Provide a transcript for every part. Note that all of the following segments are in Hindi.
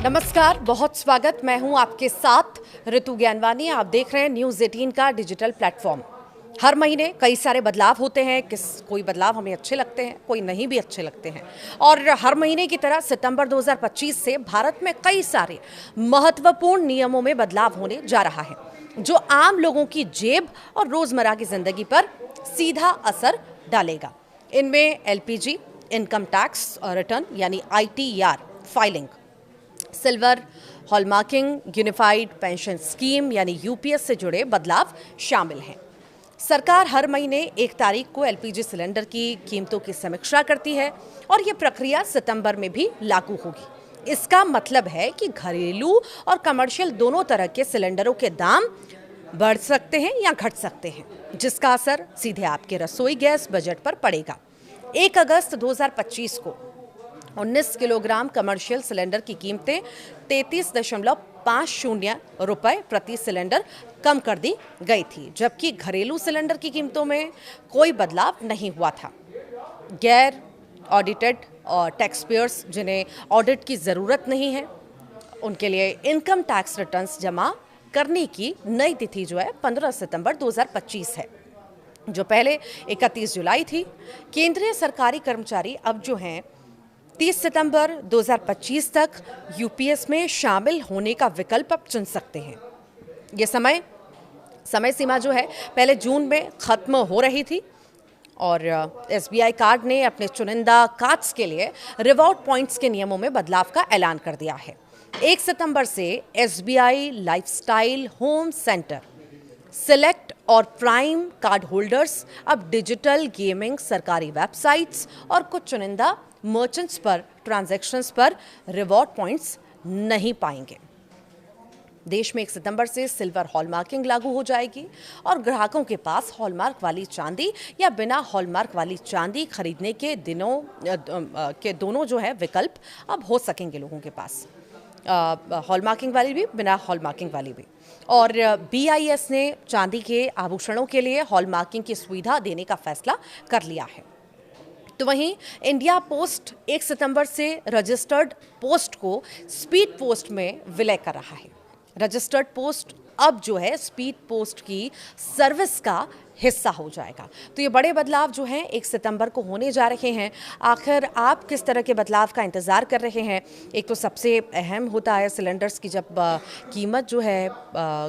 नमस्कार, बहुत स्वागत। मैं हूं आपके साथ ऋतु ज्ञानवानी। आप देख रहे हैं न्यूज़ 18 का डिजिटल प्लेटफॉर्म। हर महीने कई सारे बदलाव होते हैं। कोई बदलाव हमें अच्छे लगते हैं, कोई नहीं भी अच्छे लगते हैं। और हर महीने की तरह सितंबर 2025 से भारत में कई सारे महत्वपूर्ण नियमों में बदलाव होने जा रहा है, जो आम लोगों की जेब और रोजमर्रा की जिंदगी पर सीधा असर डालेगा। इनमें एलपीजी, इनकम टैक्स रिटर्न यानी ITR filing, silver hallmarking, unified pension scheme यानी UPS से जुड़े बदलाव शामिल हैं। सरकार हर महीने 1 तारीख को LPG सिलेंडर की कीमतों की समीक्षा करती है और ये प्रक्रिया सितंबर में भी लागू होगी। इसका मतलब है कि घरेलू और कमर्शियल दोनों तरह के सिलेंडरों के दाम बढ़ सकते हैं या घट सकते हैं, जिसका असर सीधे आपके रसोई गैस बजट पर पड़ेगा। 1 अगस्त 2025 को 19 किलोग्राम कमर्शियल सिलेंडर की कीमतें 33.50 रुपये प्रति सिलेंडर कम कर दी गई थी, जबकि घरेलू सिलेंडर की कीमतों में कोई बदलाव नहीं हुआ था। गैर ऑडिटेड और टैक्स पेयर्स जिन्हें ऑडिट की ज़रूरत नहीं है, उनके लिए इनकम टैक्स रिटर्न्स जमा करने की नई तिथि जो है 15 सितंबर 2025 है, जो पहले 31 जुलाई थी। केंद्रीय सरकारी कर्मचारी अब जो हैं 30 सितंबर 2025 तक UPS में शामिल होने का विकल्प अब चुन सकते हैं। ये समय सीमा जो है पहले जून में ख़त्म हो रही थी और SBI कार्ड ने अपने चुनिंदा कार्ड्स के लिए रिवॉर्ड पॉइंट्स के नियमों में बदलाव का ऐलान कर दिया है। 1 सितंबर से SBI lifestyle home centre, select और प्राइम कार्ड होल्डर्स अब डिजिटल गेमिंग, सरकारी वेबसाइट्स और कुछ चुनिंदा मर्चेंट्स पर ट्रांजैक्शंस पर रिवॉर्ड पॉइंट्स नहीं पाएंगे। देश में 1 सितंबर से सिल्वर हॉलमार्किंग लागू हो जाएगी और ग्राहकों के पास हॉलमार्क वाली चांदी या बिना हॉलमार्क वाली चांदी खरीदने के दोनों जो है विकल्प अब हो सकेंगे लोगों के पास, हॉलमार्किंग वाली भी, बिना हॉलमार्किंग वाली भी। और BIS ने चांदी के आभूषणों के लिए हॉलमार्किंग की सुविधा देने का फैसला कर लिया है। तो वहीं इंडिया पोस्ट 1 सितंबर से रजिस्टर्ड पोस्ट को स्पीड पोस्ट में विलय कर रहा है। रजिस्टर्ड पोस्ट अब जो है स्पीड पोस्ट की सर्विस का हिस्सा हो जाएगा। तो ये बड़े बदलाव जो हैं 1 सितंबर को होने जा रहे हैं। आखिर आप किस तरह के बदलाव का इंतज़ार कर रहे हैं? एक तो सबसे अहम होता है सिलेंडर्स की जब कीमत जो है,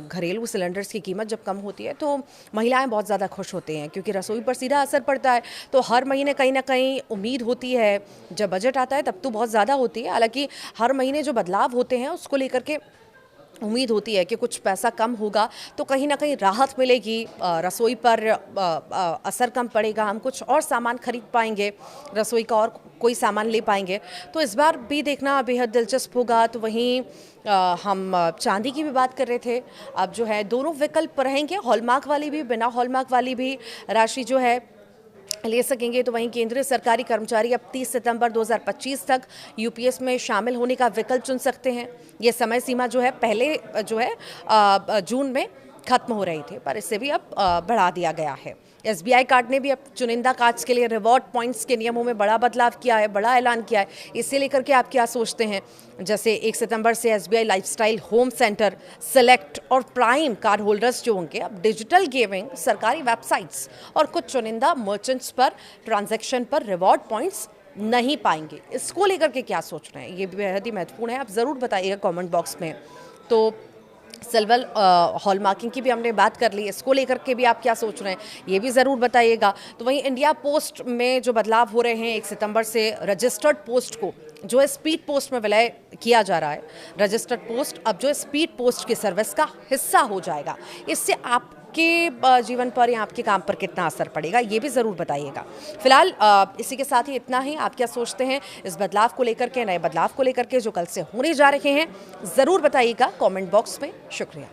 घरेलू सिलेंडर्स की कीमत जब कम होती है तो महिलाएं बहुत ज़्यादा खुश होती हैं, क्योंकि रसोई पर सीधा असर पड़ता है। तो हर महीने कहीं ना कहीं उम्मीद होती है, जब बजट आता है तब तो बहुत ज़्यादा होती है, हालांकि हर महीने जो बदलाव होते हैं उसको लेकर के उम्मीद होती है कि कुछ पैसा कम होगा तो कहीं ना कहीं राहत मिलेगी, रसोई पर असर कम पड़ेगा, हम कुछ और सामान खरीद पाएंगे, रसोई का और कोई सामान ले पाएंगे। तो इस बार भी देखना बेहद दिलचस्प होगा। तो वहीं हम चांदी की भी बात कर रहे थे, अब जो है दोनों विकल्प रहेंगे, हॉलमार्क वाली भी, बिना हॉलमार्क वाली भी राशि जो है ले सकेंगे। तो वहीं केंद्रीय सरकारी कर्मचारी अब 30 सितंबर 2025 तक UPS में शामिल होने का विकल्प चुन सकते हैं। ये समय सीमा जो है पहले जो है जून में खत्म हो रही थी, पर इससे भी अब बढ़ा दिया गया है। SBI कार्ड ने भी अब चुनिंदा कार्ड्स के लिए रिवॉर्ड पॉइंट्स के नियमों में बड़ा बदलाव किया है, बड़ा ऐलान किया है। इसे लेकर के आप क्या सोचते हैं? जैसे 1 सितंबर से SBI lifestyle home centre, select और प्राइम कार्ड होल्डर्स जो होंगे अब डिजिटल गेमिंग, सरकारी वेबसाइट्स और कुछ चुनिंदा मर्चेंट्स पर ट्रांजैक्शन पर रिवॉर्ड पॉइंट्स नहीं पाएंगे। इसको लेकर के क्या सोच रहे हैं? ये बेहद ही महत्वपूर्ण है, आप ज़रूर बताइएगा कमेंट बॉक्स में। तो सिल्वर हॉलमार्किंग की भी हमने बात कर ली, इसको लेकर के भी आप क्या सोच रहे हैं ये भी ज़रूर बताइएगा। तो वहीं इंडिया पोस्ट में जो बदलाव हो रहे हैं, 1 सितंबर से रजिस्टर्ड पोस्ट को जो है स्पीड पोस्ट में विलय किया जा रहा है। रजिस्टर्ड पोस्ट अब जो है स्पीड पोस्ट की सर्विस का हिस्सा हो जाएगा। इससे आपके जीवन पर या आपके काम पर कितना असर पड़ेगा ये भी ज़रूर बताइएगा। फिलहाल इसी के साथ ही इतना ही। आप क्या सोचते हैं इस बदलाव को लेकर के, नए बदलाव को लेकर के जो कल से होने जा रहे हैं? ज़रूर बताइएगा कमेंट बॉक्स में। शुक्रिया।